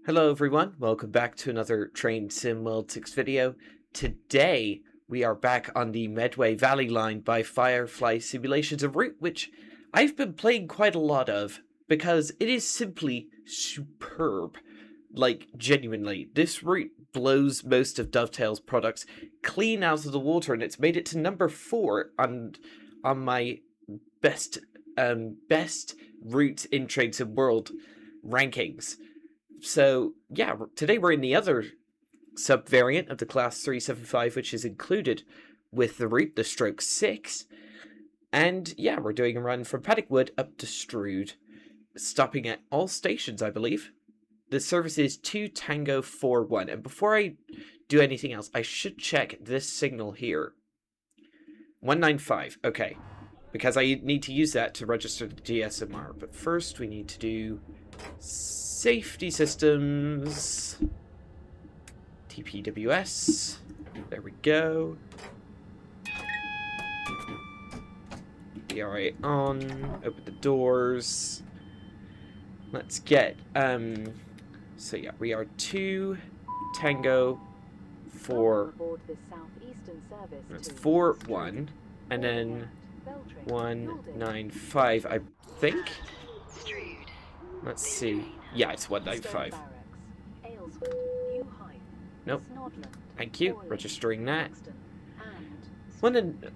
Hello everyone, welcome back to another Train Sim World 6 video. Today we are back on the Medway Valley line by Firefly Simulations, a route which I've been playing quite a lot of because it is simply superb. Like, genuinely, this route blows most of Dovetail's products clean out of the water, and it's made it to number 4 on my best route in Train Sim World rankings. So, yeah, today we're in the other sub-variant of the Class 375, which is included with the route, the Stroke 6. And, yeah, we're doing a run from Paddockwood up to Strood, stopping at all stations, I believe. The service is 2 Tango 41. And before I do anything else, I should check this signal here. 195, okay. Because I need to use that to register the GSMR. But first we need to do safety systems, TPWS, there we go, BRA on, open the doors, let's get, so yeah, we are 2 Tango 4, that's 4-1, and then 195, I think. Let's see. Yeah, it's 195. Nope. Thank you. Registering that.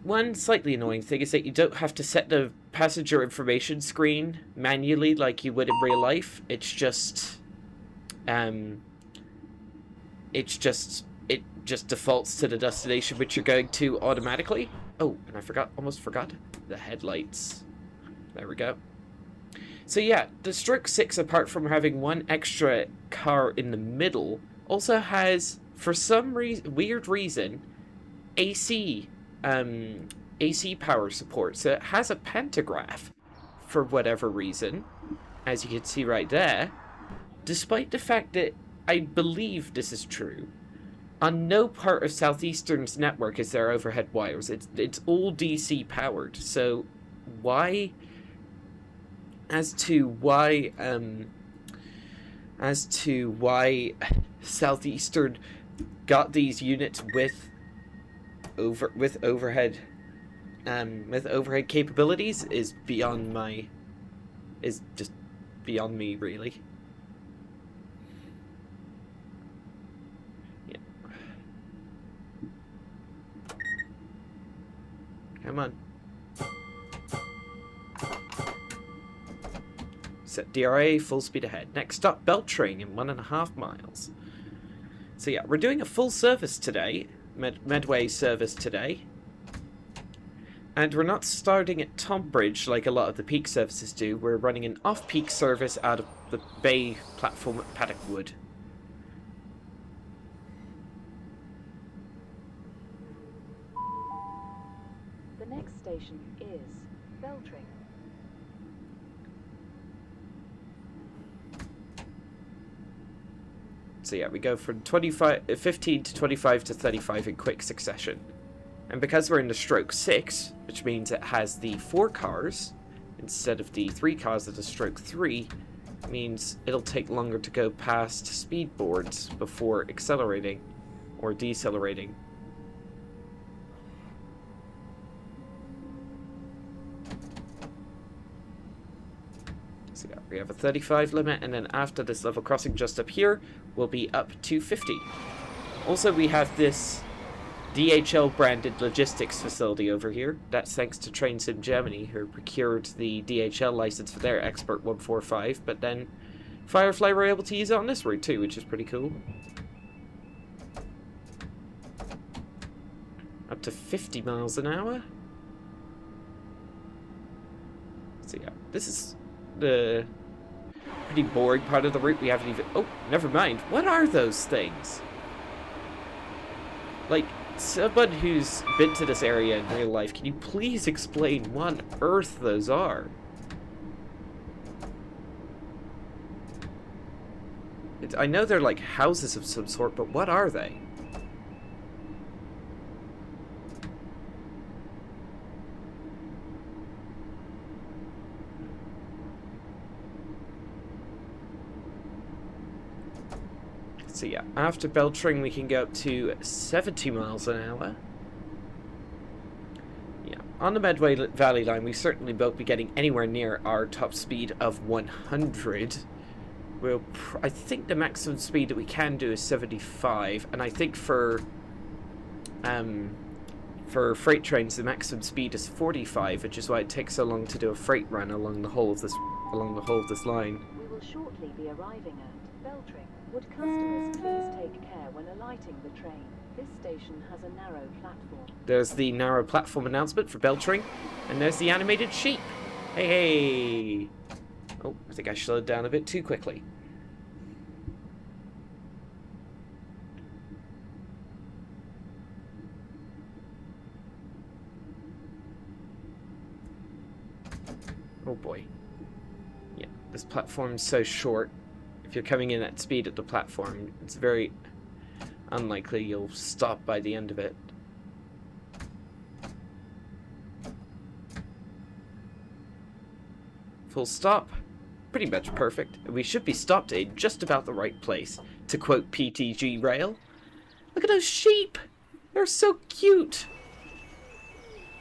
One slightly annoying thing is that you don't have to set the passenger information screen manually like you would in real life. It just defaults to the destination which you're going to automatically. Oh, and I almost forgot the headlights. There we go. So yeah, the Stroke 6, apart from having one extra car in the middle, also has, for some weird reason, AC power support. So it has a pantograph, for whatever reason, as you can see right there, despite the fact that I believe this is true. On no part of Southeastern's network is there overhead wires. It's all DC powered. So why... As to why Southeastern got these units with overhead capabilities is just beyond me, really. Yeah. Come on. Set DRA, full speed ahead. Next stop, Caltrain in 1.5 miles. So yeah, we're doing a full service today. Medway service today. And we're not starting at Tonbridge like a lot of the peak services do. We're running an off-peak service out of the bay platform at Paddockwood. The next station is Caltrain. So yeah, we go from 15 to 25 to 35 in quick succession. And because we're in the Stroke 6, which means it has the 4 cars, instead of the 3 cars of the Stroke 3, means it'll take longer to go past speed boards before accelerating or decelerating. So yeah, we have a 35 limit, and then after this level crossing just up here, we'll be up to 50. Also, we have this DHL branded logistics facility over here. That's thanks to Train Sim Germany, who procured the DHL license for their Expert 145, but then Firefly were able to use it on this route too, which is pretty cool. Up to 50 miles an hour. So yeah, this is the pretty boring part of the route. We haven't even... Oh, never mind. What are those things? Like, someone who's been to this area in real life, can you please explain what on earth those are? I know they're like houses of some sort, but what are they? So yeah, after Beltring we can go up to 70 miles an hour. Yeah, on the Medway Valley line we certainly won't be getting anywhere near our top speed of 100. I think the maximum speed that we can do is 75, and I think for freight trains the maximum speed is 45, which is why it takes so long to do a freight run along the whole of this line. We will shortly be arriving at Beltring. Would customers please take care when alighting the train? This station has a narrow platform. There's the narrow platform announcement for Beltring, and there's the animated sheep. Hey, hey! Oh, I think I slowed down a bit too quickly. Oh boy. Yeah, this platform's so short. If you're coming in at speed at the platform, it's very unlikely you'll stop by the end of it. Full stop. Pretty much perfect. We should be stopped in just about the right place. To quote PTG Rail. Look at those sheep! They're so cute!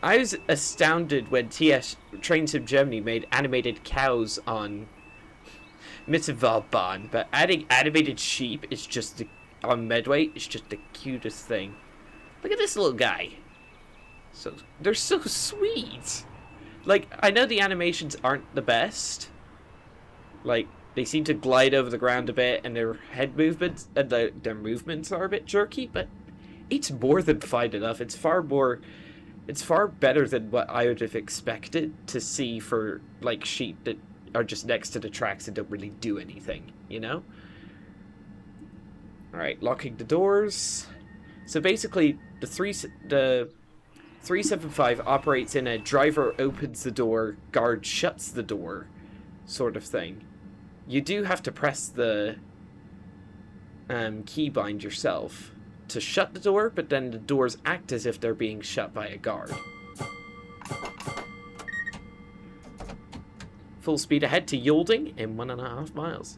I was astounded when Train Sim Germany made animated cows on Mittenwaldbahn, but adding animated sheep is just on Medway is just the cutest thing. Look at this little guy. So they're so sweet. Like, I know the animations aren't the best. Like, they seem to glide over the ground a bit, and their head movements and their movements are a bit jerky, but it's more than fine enough. It's far better than what I would have expected to see for, like, sheep that are just next to the tracks and don't really do anything, you know? Alright, locking the doors. So basically, the 375 operates in a driver opens the door, guard shuts the door sort of thing. You do have to press the keybind yourself to shut the door, but then the doors act as if they're being shut by a guard. Full speed ahead to Yalding in 1.5 miles.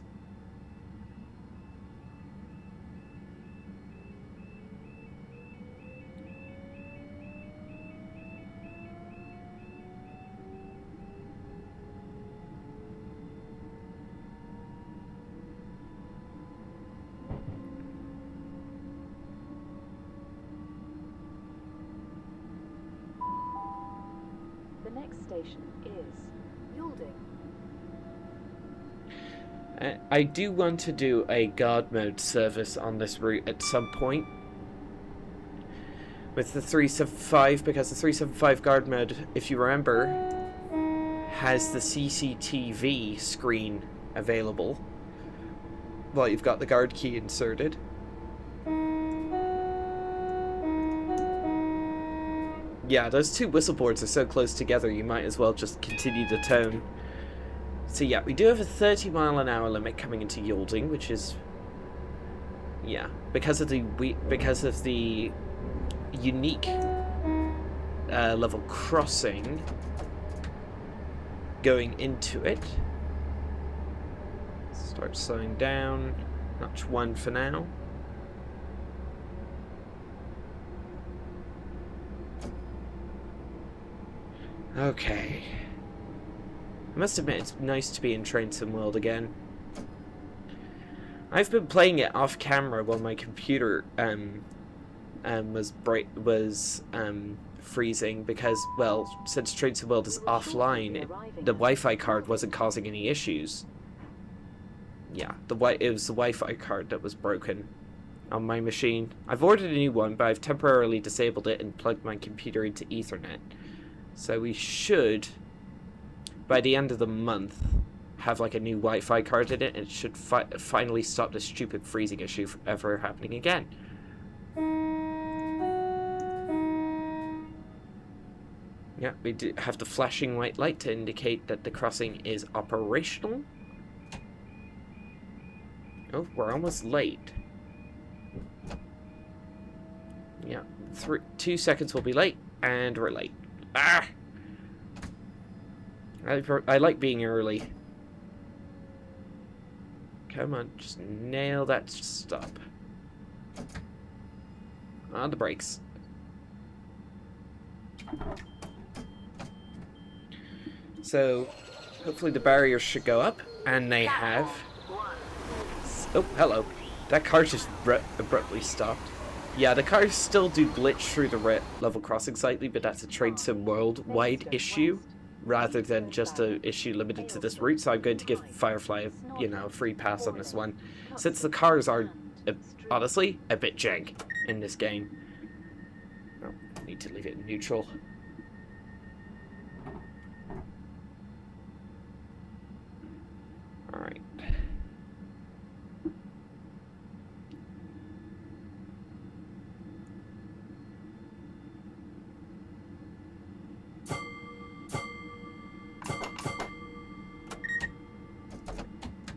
The next station is Yalding. I do want to do a guard mode service on this route at some point with the 375, because the 375 guard mode, if you remember, has the CCTV screen available while you've got the guard key inserted. Yeah, those two whistle boards are so close together, you might as well just continue the tone. So yeah, we do have a 30 mile an hour limit coming into Yalding, which is, yeah, because of the unique level crossing going into it. Start slowing down. Notch 1 for now. Okay. I must admit, it's nice to be in Train Sim World again. I've been playing it off camera while my computer was freezing because, well, since Train Sim World is offline, the Wi-Fi card wasn't causing any issues. Yeah, it was the Wi-Fi card that was broken on my machine. I've ordered a new one, but I've temporarily disabled it and plugged my computer into Ethernet. So we should, by the end of the month, have like a new Wi-Fi card in it, and it should finally stop this stupid freezing issue from ever happening again. Yeah, we do have the flashing white light to indicate that the crossing is operational. Oh, we're almost late. Yeah, 2 seconds will be late, and we're late. Ah! I like being early. Come on, just nail that stop. On the brakes. So, hopefully the barriers should go up, and they have. Oh, hello. That car just abruptly stopped. Yeah, the cars still do glitch through the level crossing slightly, but that's a Train Sim worldwide issue, rather than just an issue limited to this route, so I'm going to give Firefly, a free pass on this one, since the cars are, honestly, a bit jank in this game. Oh, I need to leave it in neutral. Alright.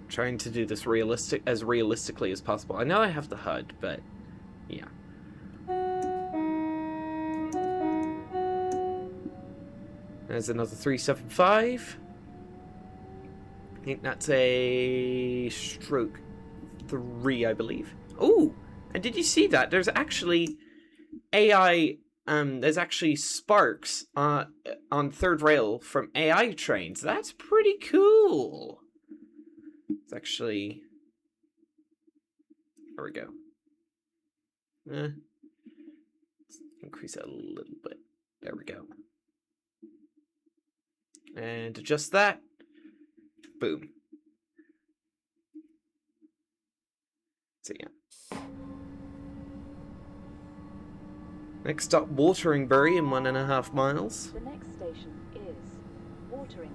Trying to do this as realistically as possible. I know I have the HUD, but yeah. There's another 375. I think that's a stroke 3, I believe. Oh, and did you see that? There's actually AI. There's actually sparks on third rail from AI trains. That's pretty cool. It's actually. There we go. Let's increase it a little bit. There we go. And adjust that. Boom. So yeah. Next stop, Wateringbury in 1.5 miles. The next station is Wateringbury.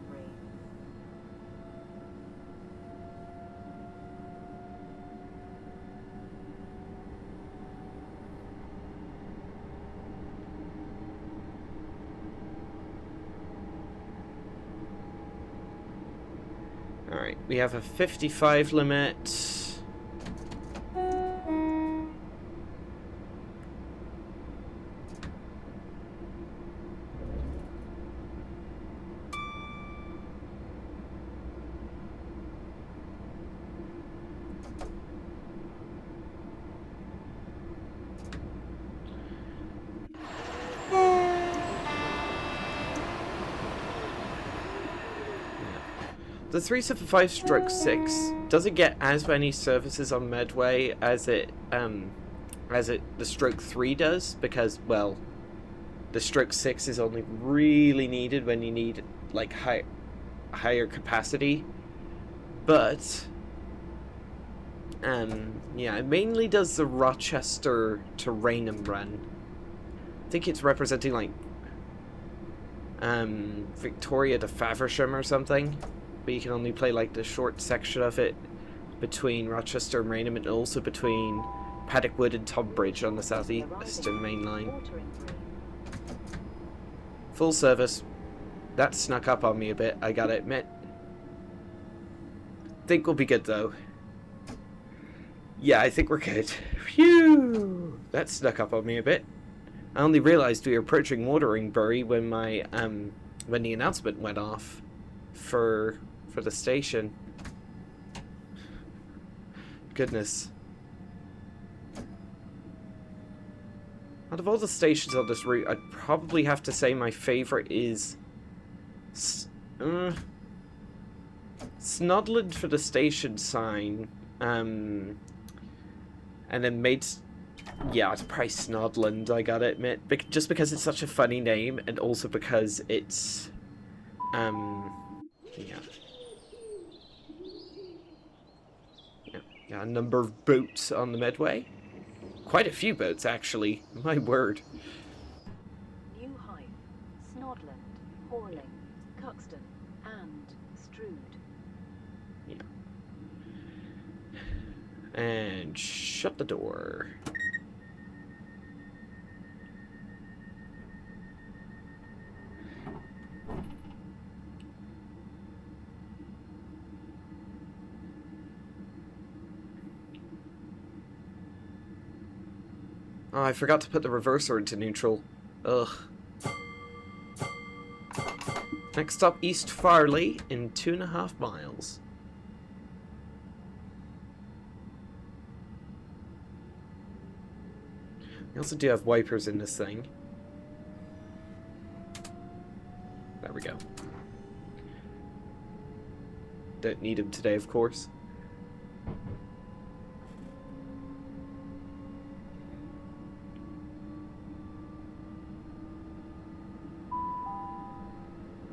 Alright, we have a 55 limit. The 375/6 doesn't get as many services on Medway as the stroke 3 does, because, well, the stroke 6 is only really needed when you need like higher capacity. But yeah, it mainly does the Rochester to Raynham run. I think it's representing like Victoria to Faversham or something. But you can only play like the short section of it between Rochester and Raynham, and also between Paddock Wood and Tonbridge on the Southeastern main line. Full service. That snuck up on me a bit, I gotta admit. Think we'll be good though. Yeah, I think we're good. Phew! That snuck up on me a bit. I only realised we were approaching Wateringbury when my when the announcement went off for the station. Goodness. Out of all the stations on this route, I'd probably have to say my favourite is Snodland for the station sign. And then yeah, it's probably Snodland, I gotta admit. Just because it's such a funny name, and also because it's yeah, a number of boats on the Medway. Quite a few boats, actually. My word. New Hythe, Snodland, Horling, Cuxton, and Strood. Yeah. And shut the door. Oh, I forgot to put the reverser into neutral. Ugh. Next stop, East Farley in 2.5 miles. We also do have wipers in this thing. There we go. Don't need them today, of course.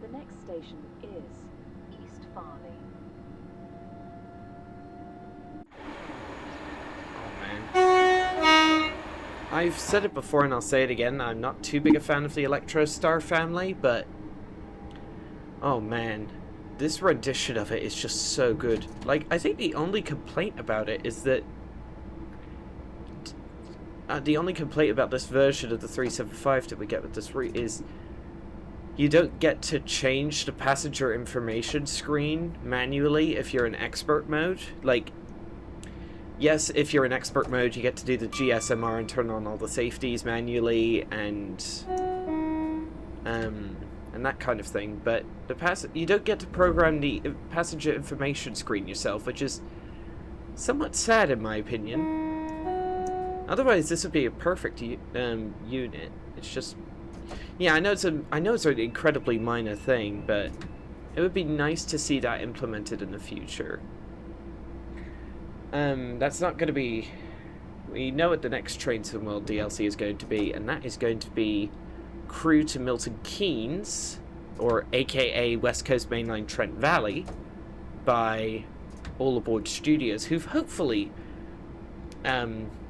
The next station is East Farley. I've said it before and I'll say it again, I'm not too big a fan of the Electrostar family, but oh man, this rendition of it is just so good. Like, I think the only complaint about it is that the only complaint about this version of the 375 that we get with this route is you don't get to change the passenger information screen manually if you're in expert mode. Like, yes, if you're in expert mode, you get to do the GSMR and turn on all the safeties manually and that kind of thing. But you don't get to program the passenger information screen yourself, which is somewhat sad in my opinion. Otherwise, this would be a perfect unit. It's just, yeah, I know it's an incredibly minor thing, but it would be nice to see that implemented in the future. That's not going to be... We know what the next Train Sim World DLC is going to be, and that is going to be Crew to Milton Keynes, or aka West Coast Mainline Trent Valley, by All Aboard Studios, who've hopefully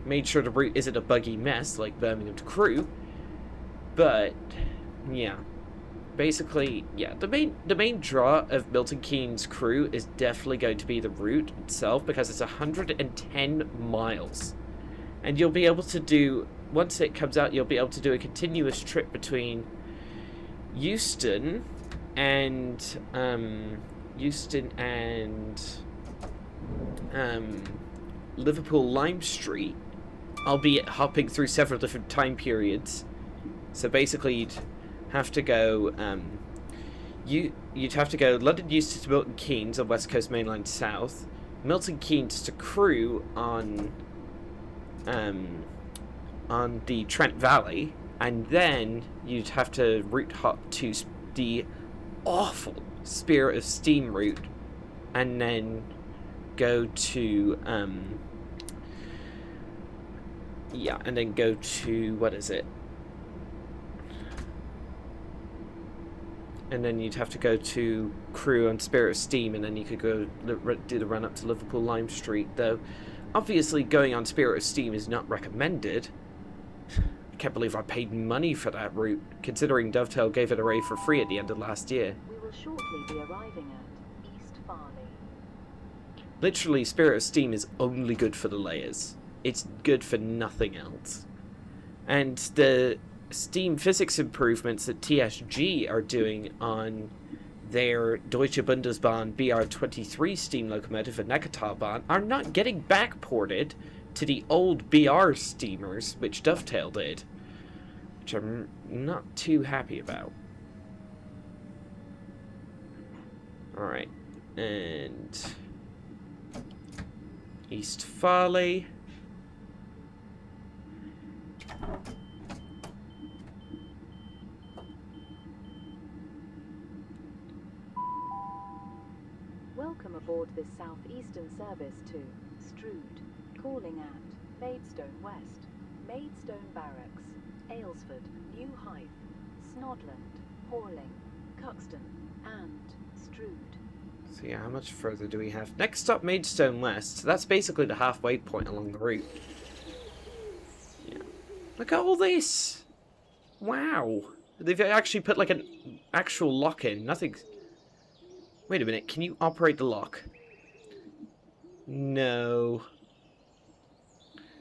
made sure the route isn't a buggy mess like Birmingham to Crewe. But yeah, basically, yeah, the main draw of Milton Keynes Crewe is definitely going to be the route itself, because it's 110 miles, and you'll be able to do, once it comes out, you'll be able to do a continuous trip between Euston and Liverpool Lime Street, albeit hopping through several different time periods. So basically, you'd have to go you'd have to go London Euston to Milton Keynes on West Coast Mainline South, Milton Keynes to Crewe on the Trent Valley, and then you'd have to route hop to the awful Spirit of Steam route, and then go to what is it? And then you'd have to go to Crewe on Spirit of Steam, and then you could go do the run up to Liverpool Lime Street, though obviously going on Spirit of Steam is not recommended. I can't believe I paid money for that route, considering Dovetail gave it away for free at the end of last year. We will shortly be arriving at East Farley. Literally, Spirit of Steam is only good for the layers. It's good for nothing else. And the Steam physics improvements that TSG are doing on their Deutsche Bundesbahn BR23 steam locomotive and Neckartalbahn are not getting backported to the old BR steamers, which Dovetail did, which I'm not too happy about. Alright, and East Farley. Welcome aboard this Southeastern service to Strood, calling at Maidstone West, Maidstone Barracks, Aylesford, New Hythe, Snodland, Horling, Cuxton, and Strood. So yeah, how much further do we have? Next stop, Maidstone West. That's basically the halfway point along the route. Yeah. Look at all this! Wow! They've actually put like an actual lock in. Nothing... Wait a minute, can you operate the lock? No.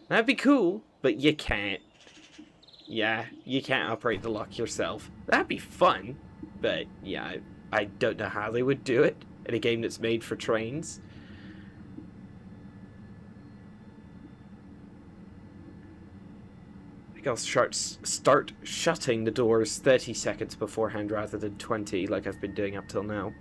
That'd be cool, but you can't. Yeah, you can't operate the lock yourself. That'd be fun, but yeah, I don't know how they would do it in a game that's made for trains. I think I'll start shutting the doors 30 seconds beforehand rather than 20 like I've been doing up till now.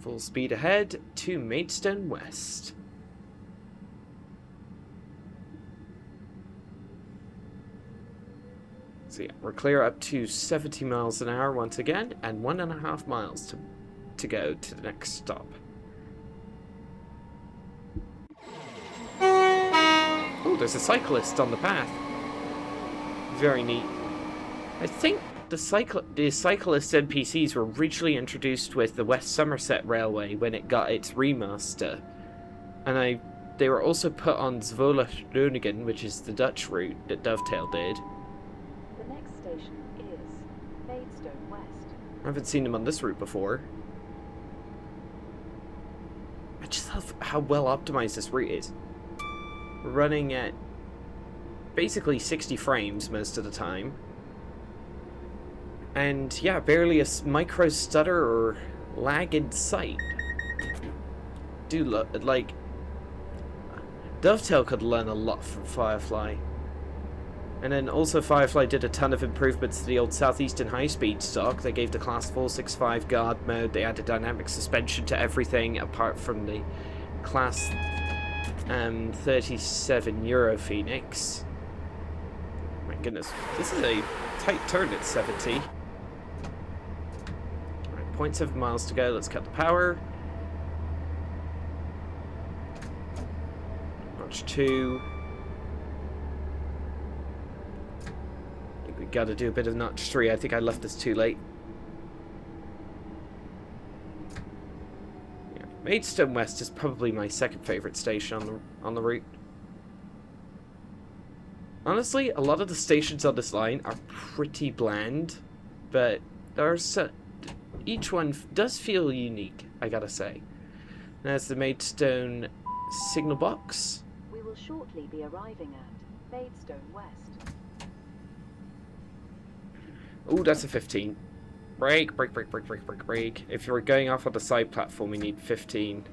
Full speed ahead to Maidstone West. So yeah, we're clear up to 70 miles an hour once again, and 1.5 miles to go to the next stop. Oh, there's a cyclist on the path. Very neat. I think the cyclist NPCs were originally introduced with the West Somerset Railway when it got its remaster. And they were also put on Vossloh, which is the Dutch route that Dovetail did. The next station is Maidstone West. I haven't seen them on this route before. I just love how well optimized this route is. We're running at basically 60 frames most of the time. And yeah, barely a micro stutter or lag in sight. Do look like Dovetail could learn a lot from Firefly. And then also Firefly did a ton of improvements to the old Southeastern high-speed stock. They gave the Class 465 guard mode. They added dynamic suspension to everything apart from the Class 37 Euro Phoenix. My goodness, this is a tight turn at 70. Alright, 0.7 miles to go. Let's cut the power. Notch 2. I think we gotta do a bit of notch 3. I think I left this too late. Yeah, Maidstone West is probably my second favorite station on the route. Honestly, a lot of the stations on this line are pretty bland, but each one does feel unique, I gotta say. There's the Maidstone signal box. We will shortly be arriving at Maidstone West. Oh, that's a 15. Brake, brake, brake, brake, brake, brake, brake. If you're going off on the side platform, we need 15.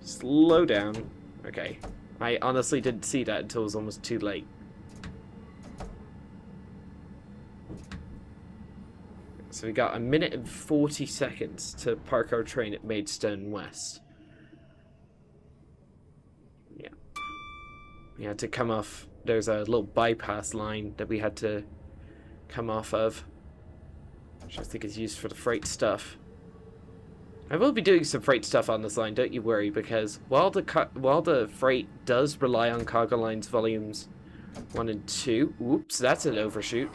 Slow down. Okay. I honestly didn't see that until it was almost too late. So we got 1 minute and 40 seconds to park our train at Maidstone West. Yeah. We had to come off. There's a little bypass line that we had to come off of, which I think is used for the freight stuff. I will be doing some freight stuff on this line, don't you worry, because while the freight does rely on cargo lines volumes 1 and 2, oops, that's an overshoot.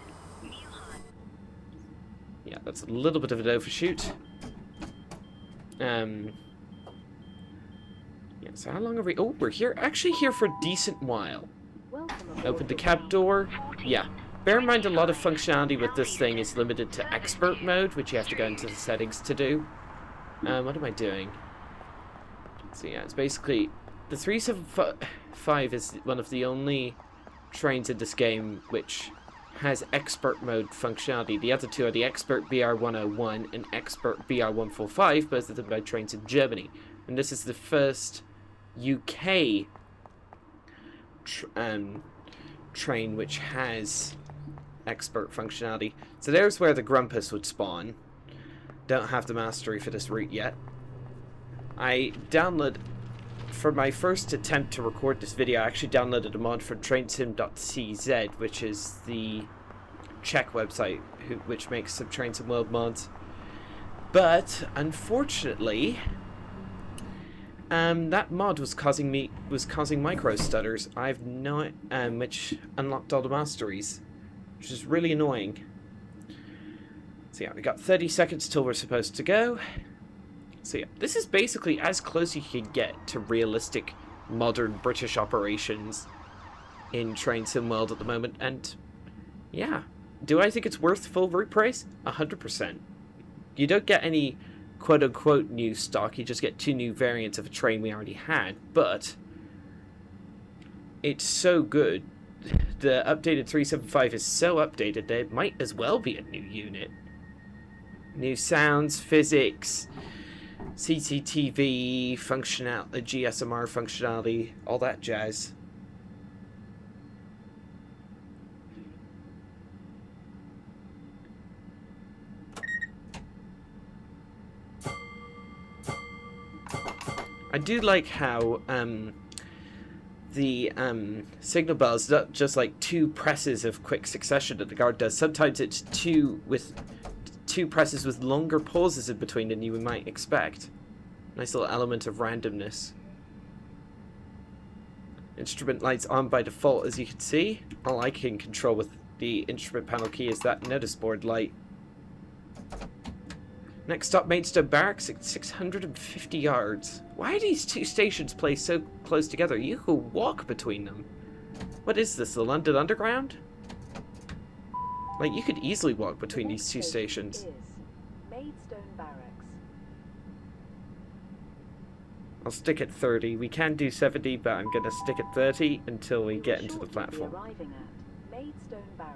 Yeah, that's a little bit of an overshoot. Yeah, so how long are we? Oh, we're here. Actually, here for a decent while. Open the cab door. Yeah. Bear in mind, a lot of functionality with this thing is limited to expert mode, which you have to go into the settings to do. What am I doing? So yeah, it's basically the 375 is one of the only trains in this game which has expert mode functionality. The other two are the expert BR101 and expert BR145, both of them by trains in Germany. And this is the first UK train which has expert functionality. So there's where the Grumpus would spawn. Don't have the mastery for this route yet. I downloaded, for my first attempt to record this video, I actually downloaded a mod from trainsim.cz, which is the Czech website which makes some Train Sim World mods. But unfortunately, that mod was causing micro stutters. I've not which unlocked all the masteries, which is really annoying. So yeah, we got 30 seconds till we're supposed to go. So yeah, this is basically as close you can get to realistic modern British operations in Train Sim World at the moment. And yeah, do I think it's worth full route price? 100%. You don't get any quote-unquote new stock, you just get 2 new variants of a train we already had, but it's so good. The updated 375 is so updated that it might as well be a new unit. New sounds, physics, CCTV, functionality, GSMR functionality, all that jazz. I do like how the signal bell is not just like 2 presses of quick succession that the guard does. Sometimes it's 2 presses with longer pauses in between than you might expect. Nice little element of randomness. Instrument lights on by default, as you can see. All I can control with the instrument panel key is that notice board light. Next stop, Maidstone Barracks at 650 yards. Why are these 2 stations placed so close together? You could walk between them. What is this, the London Underground? Like, you could easily walk between these 2 stations. Maidstone Barracks. I'll stick at 30. We can do 70, but I'm going to stick at 30 until we get into the platform. Arriving at Maidstone Barracks.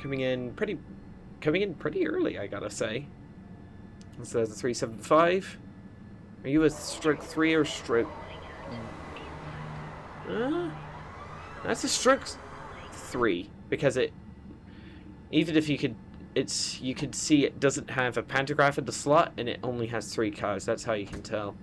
Coming in pretty early, I gotta say. So the 375. Are you a stroke 3 or stroke? That's a stroke 3 because it. Even if you could, you can see it doesn't have a pantograph in the slot and it only has 3 cars. That's how you can tell.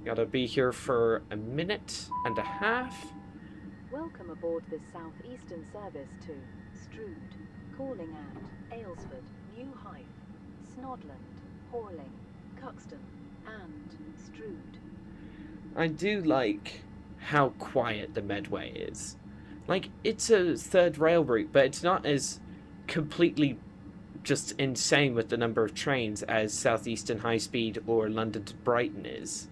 Gotta be here for a minute and a half. Welcome aboard this Southeastern service to Strood, calling at Aylesford, New Hythe, Snodland, Horling, Cuxton, and Strood. I do like how quiet the Medway is. Like, it's a 3rd rail route, but it's not as completely just insane with the number of trains as Southeastern High Speed or London to Brighton is.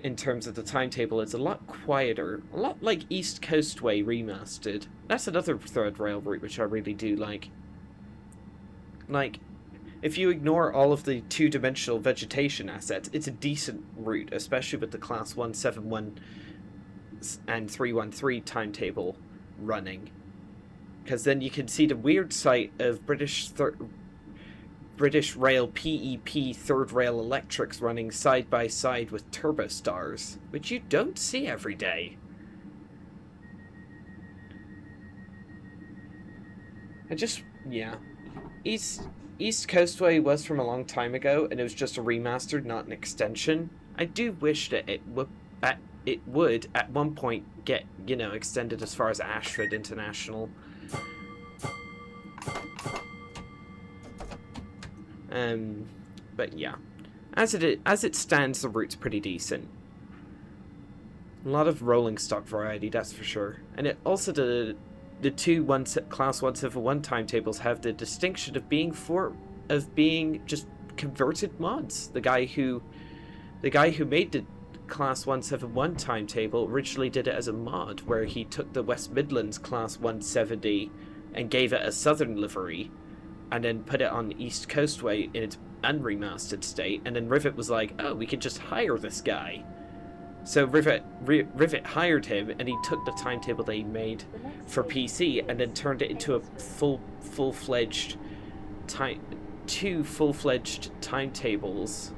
In terms of the timetable, it's a lot quieter. A lot like East Coastway Remastered. That's another 3rd rail route which I really do like. Like, if you ignore all of the 2-dimensional vegetation assets, it's a decent route, especially with the Class 171 and 313 timetable running. Because then you can see the weird sight of British Rail PEP 3rd Rail Electrics running side by side with Turbostars, which you don't see every day. Yeah. East Coastway was from a long time ago, and it was just a remaster, not an extension. I do wish that it would at one point get, extended as far as Ashford International. But yeah, as it stands, the route's pretty decent. A lot of rolling stock variety, that's for sure. And it also the 2 Class 171 timetables have the distinction of being just converted mods. The guy who made the Class 171 timetable originally did it as a mod, where he took the West Midlands Class 170 and gave it a southern livery, and then put it on East Coastway in its unremastered state, and then Rivet was like, oh, we could just hire this guy. So Rivet hired him, and he took the timetable they made for PC and then turned it into a full-fledged 2 full-fledged timetables,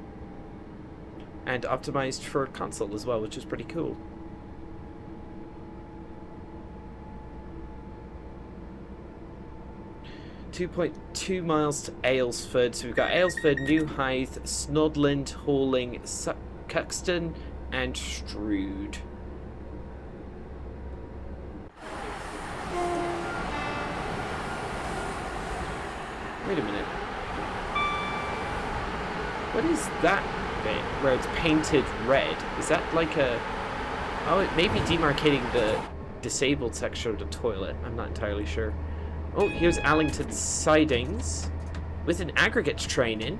and optimized for console as well, which is pretty cool. .2 miles to Aylesford. So we've got Aylesford, New Hythe, Snodland, Horling, Cuxton, and Strood. Wait a minute. What is that bit where it's painted red? Is that like a... Oh, it may be demarcating the disabled section of the toilet. I'm not entirely sure. Oh, here's Allington Sidings with an aggregates train in,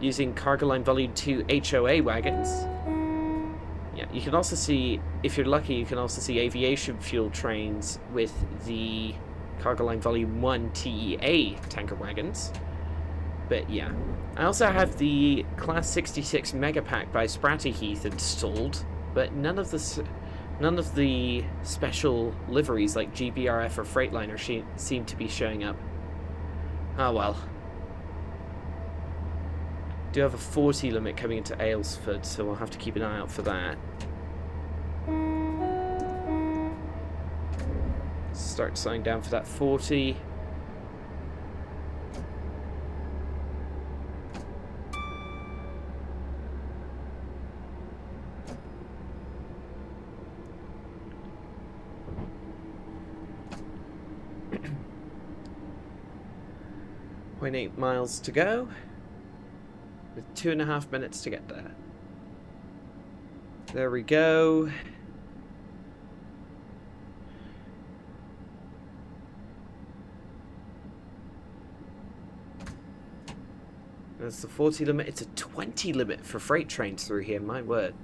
using Cargo Line Volume 2 HOA wagons. Yeah, you can also see, if you're lucky, you can also see aviation fuel trains with the Cargo Line Volume 1 TEA tanker wagons. But yeah, I also have the Class 66 Megapack by SprattyHeath installed, but none of the special liveries like GBRf or Freightliner seem to be showing up. Oh well. Do have a 40 limit coming into Aylesford, so we'll have to keep an eye out for that. Start slowing down for that 40. .8 miles to go, with 2.5 minutes to get there. There we go. That's the 40 limit. It's a 20 limit for freight trains through here, my word.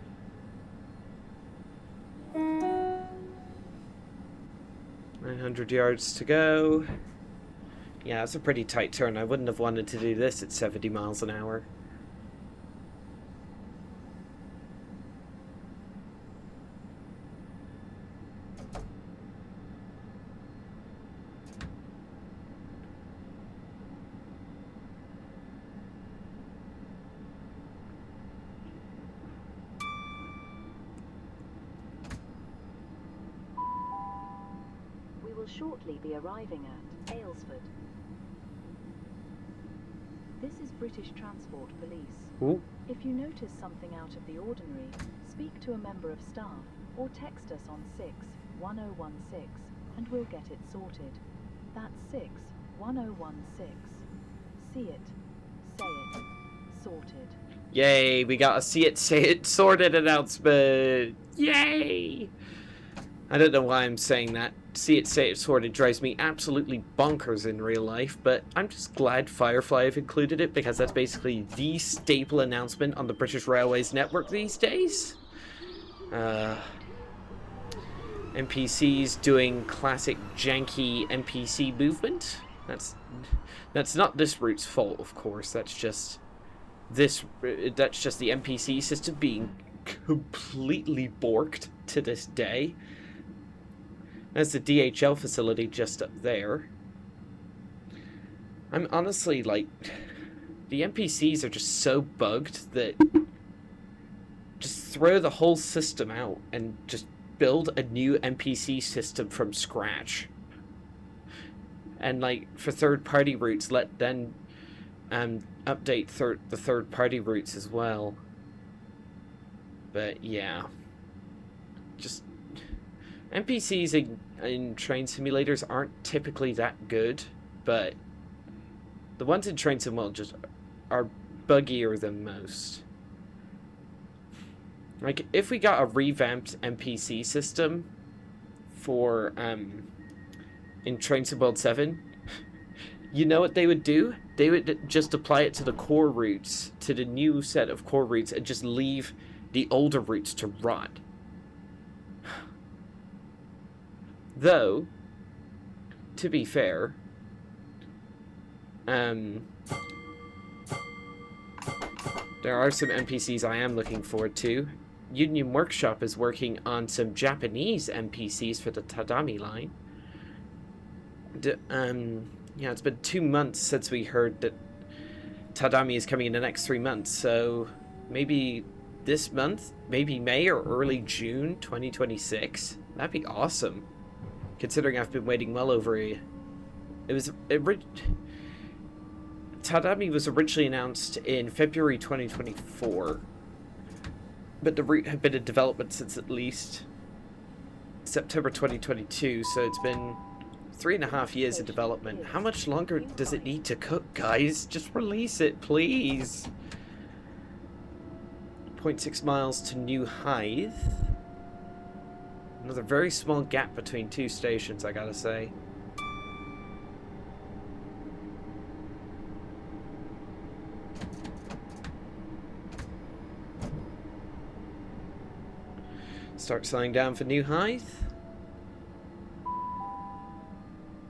.900 yards to go. Yeah, it's a pretty tight turn. I wouldn't have wanted to do this at 70 miles an hour. We will shortly be arriving at Aylesford. This is British Transport Police. Ooh. If you notice something out of the ordinary, speak to a member of staff or text us on 61016 and we'll get it sorted. That's 61016. See it, say it, sorted. Yay, we got a see it, say it, sorted announcement. Yay! I don't know why I'm saying that. See it, say it, sorted drives me absolutely bonkers in real life, but I'm just glad Firefly have included it because that's basically the staple announcement on the British Railways network these days. NPCs doing classic janky NPC movement. That's not this route's fault, of course. That's just the NPC system being completely borked to this day. There's the DHL facility just up there. I'm honestly like, the NPCs are just so bugged that just throw the whole system out and just build a new NPC system from scratch. And like for third-party routes, let them update the third-party routes as well. But yeah, just NPCs in train simulators aren't typically that good, but the ones in Train Sim World just are buggier than most. Like, if we got a revamped NPC system for, in Train Sim World 7, you know what they would do? They would just apply it to the core routes, to the new set of core routes, and just leave the older routes to rot. Though, to be fair, there are some NPCs I am looking forward to. Union Workshop is working on some Japanese NPCs for the Tadami line. Yeah, it's been 2 months since we heard that Tadami is coming in the next 3 months, so maybe this month, maybe May or early June 2026. That'd be awesome. Considering I've been waiting well over Tadami was originally announced in February 2024, but the route had been in development since at least September 2022, so it's been 3.5 years of development. How much longer does it need to cook, guys? Just release it, please. 0.6 miles to New Hythe. Another very small gap between two stations, I gotta say. Start slowing down for New Hythe.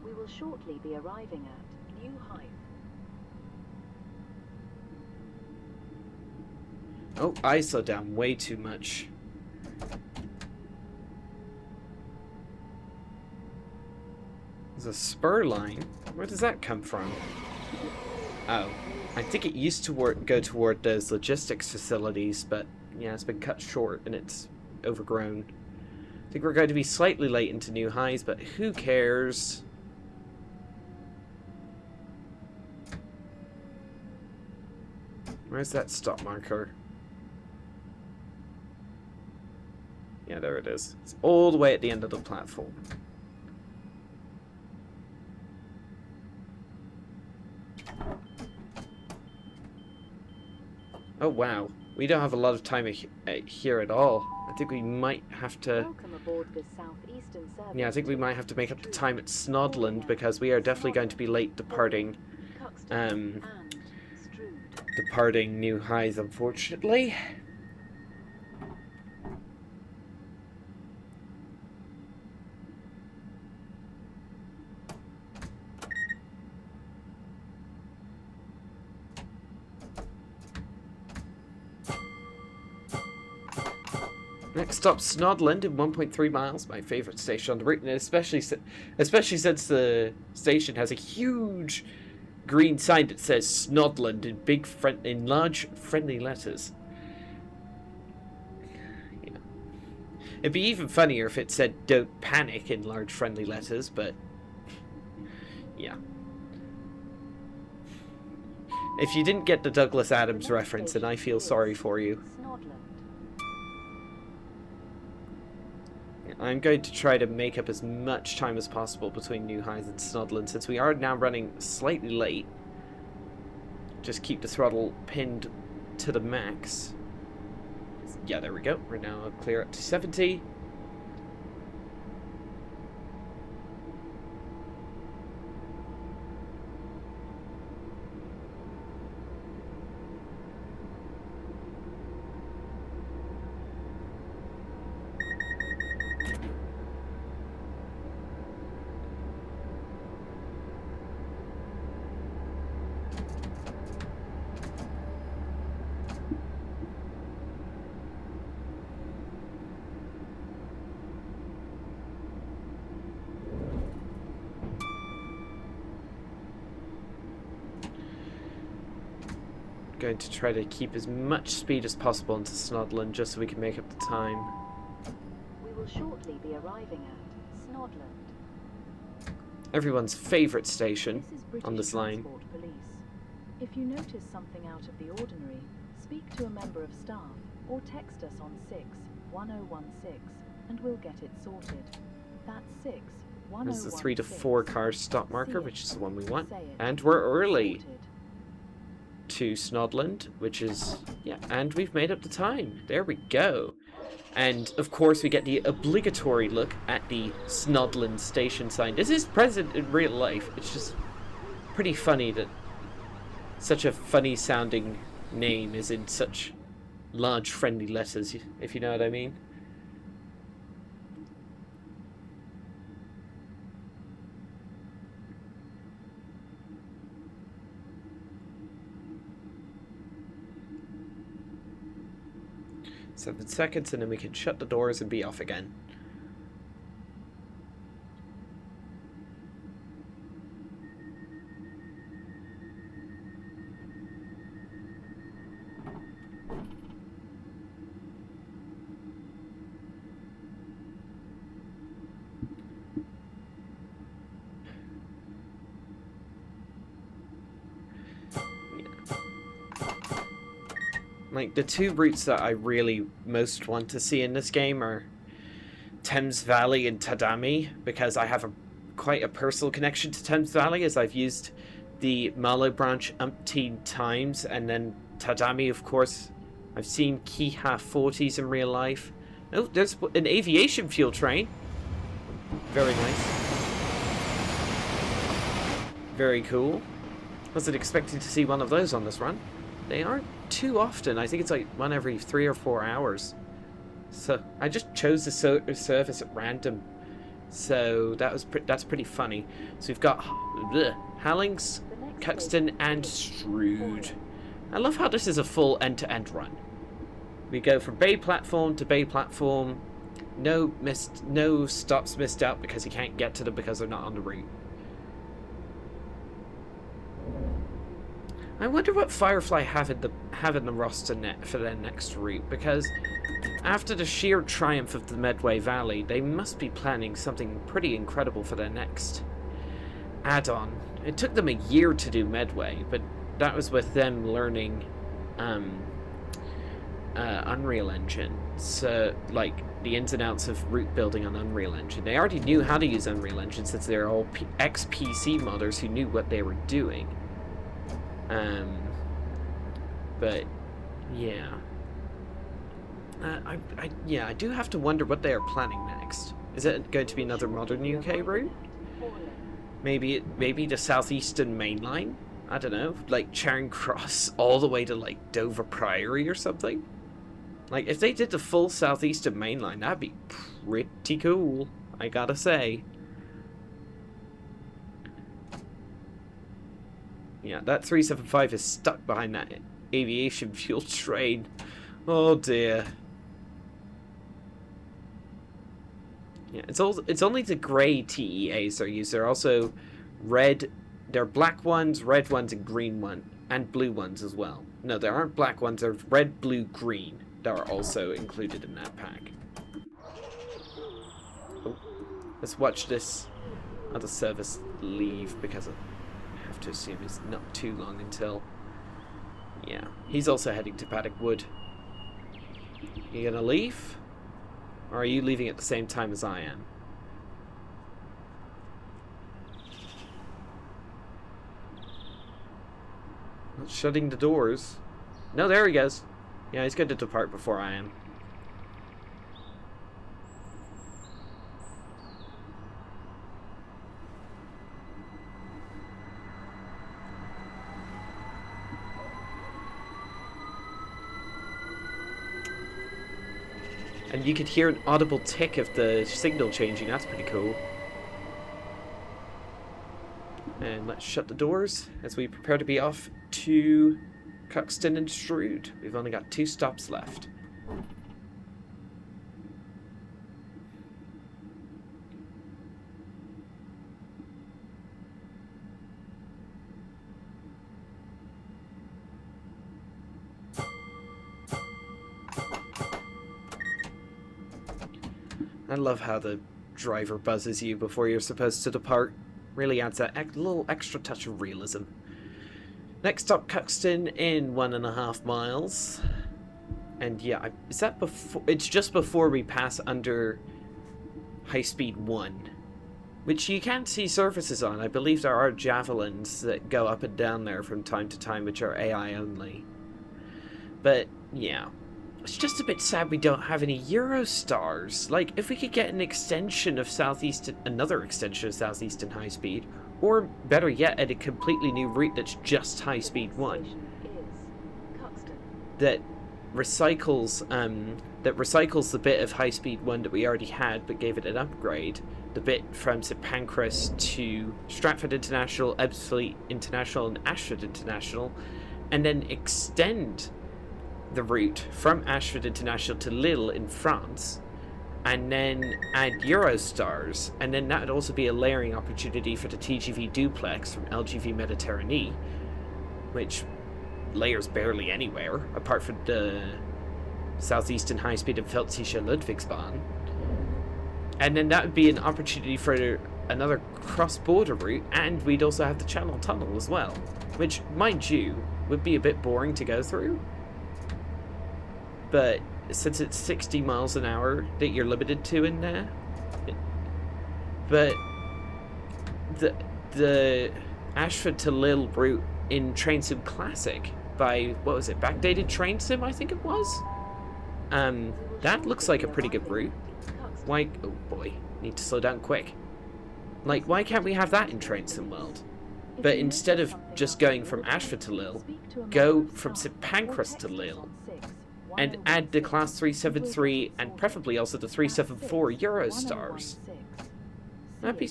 We will shortly be arriving at New Hythe. Oh, I slowed down way too much. There's a spur line. Where does that come from? Oh, I think it used to go toward those logistics facilities, but yeah, it's been cut short and it's overgrown. I think we're going to be slightly late into new highs, but who cares? Where's that stop marker? Yeah, there it is. It's all the way at the end of the platform. Oh wow, we don't have a lot of time here at all. I think we might have to... Welcome aboard this Southeastern service. Yeah, I think we might have to make up the time at Snodland, because we are definitely going to be late departing New Highs, unfortunately. Next stop, Snodland in 1.3 miles, my favourite station on the route, and especially since the station has a huge green sign that says Snodland in large friendly letters. Yeah. It'd be even funnier if it said "Don't panic" in large friendly letters, but yeah. If you didn't get the Douglas Adams reference, then I feel sorry for you. I'm going to try to make up as much time as possible between New Highs and Snodland, since we are now running slightly late. Just keep the throttle pinned to the max. Yeah, there we go. We're now clear up to 70. Going to try to keep as much speed as possible into Snodland just so we can make up the time. We will shortly be arriving at Snodland. Everyone's favourite station on this line. Police. If you notice something out of the ordinary, speak to a member of staff or text us on 61016 and we'll get it sorted. That's 61016. This is the 3 to 4 car stop marker, which is the one we want. And we're early to Snodland, which is, yeah, and we've made up the time. There we go. And of course we get the obligatory look at the Snodland station sign. This is present in real life. It's just pretty funny that such a funny sounding name is in such large friendly letters, if you know what I mean. Seven seconds, and then we can shut the doors and be off again. Like, the two routes that I really most want to see in this game are Thames Valley and Tadami, because I have quite a personal connection to Thames Valley, as I've used the Malo branch umpteen times, and then Tadami, of course, I've seen Kiha 40s in real life. Oh, there's an aviation fuel train. Very nice. Very cool. Wasn't expecting to see one of those on this run. They aren't too often. I think it's like one every 3 or 4 hours. So I just chose the service at random. So that's pretty funny. So we've got Hallings, Cuxton, and Strood. I love how this is a full end-to-end run. We go from bay platform to bay platform. No stops missed out because you can't get to them because they're not on the route. I wonder what Firefly have in the roster net for their next route, because after the sheer triumph of the Medway Valley, they must be planning something pretty incredible for their next add-on. It took them a year to do Medway, but that was with them learning Unreal Engine. So, like, the ins and outs of route building on Unreal Engine. They already knew how to use Unreal Engine since they're all ex-PC modders who knew what they were doing. But, yeah. I do have to wonder what they are planning next. Is it going to be another modern UK route? Maybe the Southeastern main line? I don't know, like Charing Cross all the way to like Dover Priory or something? Like, if they did the full Southeastern main line, that'd be pretty cool, I gotta say. Yeah, that 375 is stuck behind that aviation fuel train. Oh dear. Yeah, it's only the grey TEAs they're used. There are also red. There are black ones, red ones, and green ones, and blue ones as well. No, there aren't black ones. There's red, blue, green that are also included in that pack. Oh, let's watch this other service leave, because I have to assume it's not too long until. Yeah, he's also heading to Paddock Wood. You gonna leave? Or are you leaving at the same time as I am? Not shutting the doors. No, there he goes. Yeah, he's going to depart before I am. And you could hear an audible tick of the signal changing. That's pretty cool. And let's shut the doors as we prepare to be off to Cuxton and Strood. We've only got 2 stops left. I love how the driver buzzes you before you're supposed to depart. Really adds that little extra touch of realism. Next stop, Cuxton in 1.5 miles. And yeah, is that before? It's just before we pass under High Speed 1. Which you can't see surfaces on. I believe there are javelins that go up and down there from time to time, which are AI only. But yeah. It's just a bit sad we don't have any Eurostars. Like, if we could get an extension of Southeastern, another extension of Southeastern High Speed, or better yet, at a completely new route that's just High Speed 1, that recycles the bit of High Speed 1 that we already had, but gave it an upgrade. The bit from St Pancras to Stratford International, Ebbsfleet International, and Ashford International, and then extend the route from Ashford International to Lille in France, and then add Eurostars, and then that would also be a layering opportunity for the TGV duplex from LGV Mediterranee, which layers barely anywhere apart from the Southeastern High Speed and Pfälzische Ludwigsbahn. And then that would be an opportunity for another cross-border route, and we'd also have the Channel Tunnel as well, which, mind you, would be a bit boring to go through. But since it's 60 miles an hour that you're limited to in there, but the Ashford to Lille route in Train Sim Classic by, what was it, Backdated Train Sim, I think it was? That looks like a pretty good route. Why, oh boy, need to slow down quick. Like, why can't we have that in Train Sim World? But instead of just going from Ashford to Lille, go from St Pancras to Lille, and add the Class 373 and preferably also the 374 Eurostars. That'd be...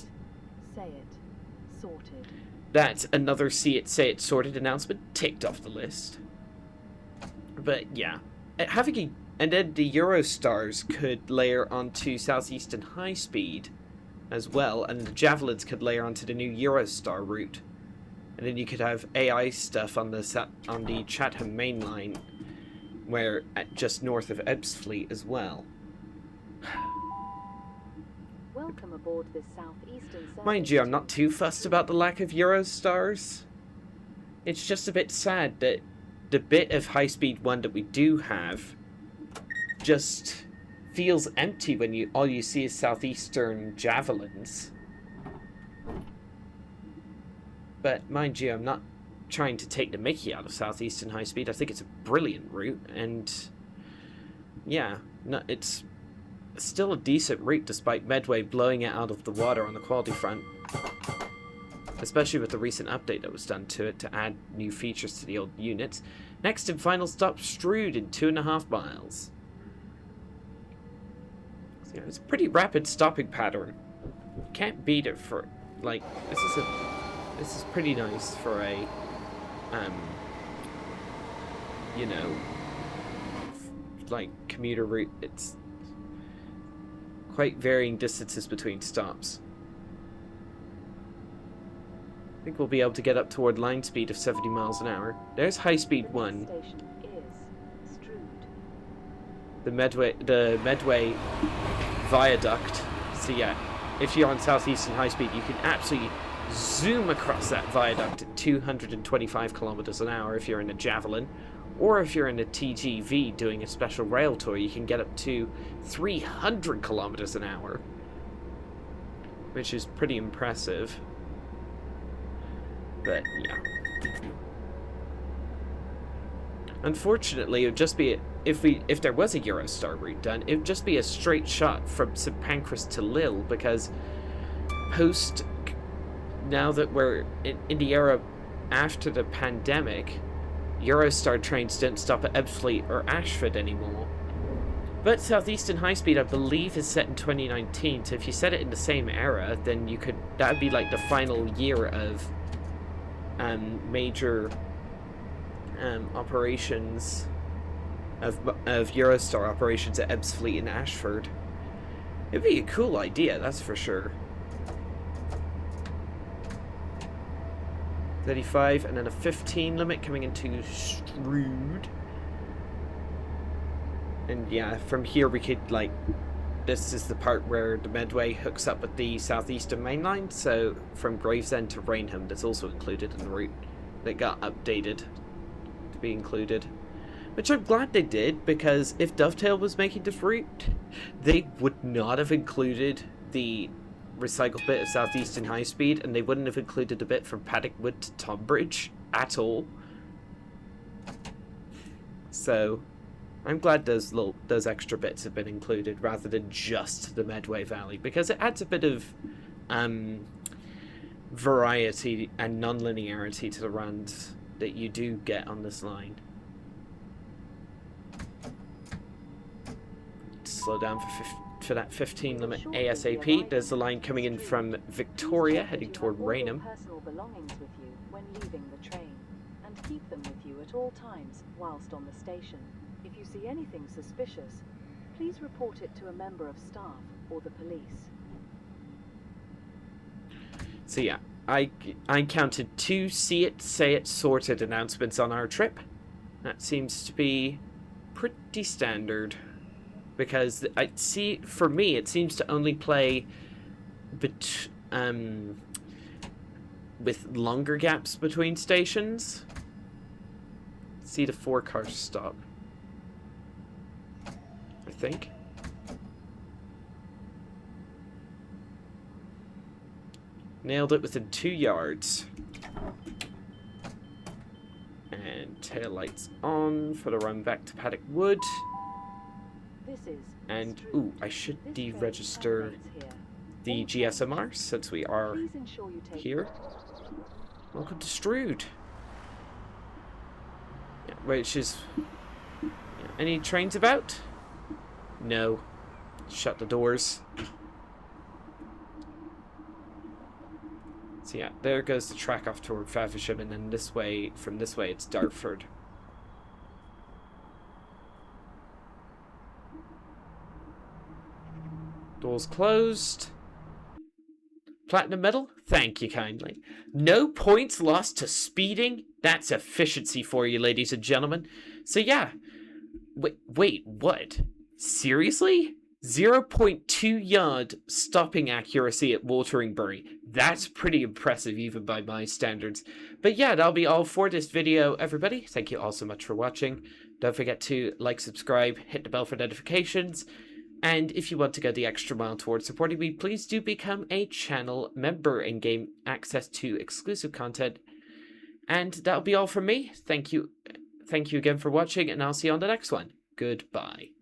That's another See It, Say It sorted announcement ticked off the list. But yeah, having and then the Eurostars could layer onto Southeastern High Speed as well, and the Javelins could layer onto the new Eurostar route. And then you could have AI stuff on the Chatham main line, where just north of Ebbsfleet as well. Welcome aboard this Southeastern service. Mind you, I'm not too fussed about the lack of Eurostars. It's just a bit sad that the bit of high-speed one that we do have just feels empty when all you see is Southeastern Javelins. But mind you, I'm not trying to take the mickey out of Southeastern high speed. I think it's a brilliant route, and yeah, no, it's still a decent route despite Medway blowing it out of the water on the quality front. Especially with the recent update that was done to it to add new features to the old units. Next and final stop, Strood in 2.5 miles. So, yeah, it's a pretty rapid stopping pattern. Can't beat it for, like, this is pretty nice for a, you know, like commuter route. It's quite varying distances between stops. I think we'll be able to get up toward line speed of 70 miles an hour. There's high speed 1. The Medway viaduct. So yeah, if you're on Southeastern high speed, you can absolutely zoom across that viaduct at 225 kilometers an hour if you're in a Javelin. Or if you're in a TGV doing a special rail tour, you can get up to 300 kilometers an hour. Which is pretty impressive. But yeah. Unfortunately, it would just be if there was a Eurostar route done, it would just be a straight shot from St Pancras to Lille, because now that we're in the era after the pandemic, Eurostar trains don't stop at Ebbsfleet or Ashford anymore. But Southeastern High Speed, I believe, is set in 2019, so if you set it in the same era, then that would be like the final year of major operations of Eurostar operations at Ebbsfleet and Ashford. It'd be a cool idea, that's for sure. 35 and then a 15 limit coming into Strood. And yeah, from here we could, like, this is the part where the Medway hooks up with the Southeastern main line, so from Gravesend to Rainham, that's also included in the route that got updated to be included. Which I'm glad they did, because if Dovetail was making this route, they would not have included the recycled bit of Southeastern High Speed, and they wouldn't have included the bit from Paddock Wood to Tonbridge at all. So I'm glad those extra bits have been included rather than just the Medway Valley, because it adds a bit of variety and non-linearity to the runs that you do get on this line. Slow down for that 15 limit ASAP. There's the line coming in from Victoria heading toward Rainham. Personal belongings with you when leaving the train, and keep them with you at all times whilst on the station. If you see anything suspicious, please report it to a member of staff or the police. So yeah, I counted 2 see it, say it, sorted announcements on our trip. That seems to be pretty standard, because for me it seems to only play with longer gaps between stations. See the 4 cars stop, I think. Nailed it within 2 yards. And tail lights on for the run back to Paddock Wood. And, ooh, I should deregister the GSMR since we are here. Welcome to Strood. Yeah, which is... Yeah, any trains about? No. Shut the doors. So yeah, there goes the track off toward Faversham, and then this way, from this way, it's Dartford. Doors closed. Platinum medal? Thank you kindly. No points lost to speeding? That's efficiency for you, ladies and gentlemen. So yeah. Wait, what? Seriously? 0.2 yard stopping accuracy at Wateringbury. That's pretty impressive even by my standards. But yeah, that'll be all for this video, everybody. Thank you all so much for watching. Don't forget to like, subscribe, hit the bell for notifications. And if you want to go the extra mile towards supporting me, please do become a channel member and gain access to exclusive content. And that'll be all from me. Thank you again for watching, and I'll see you on the next one. Goodbye.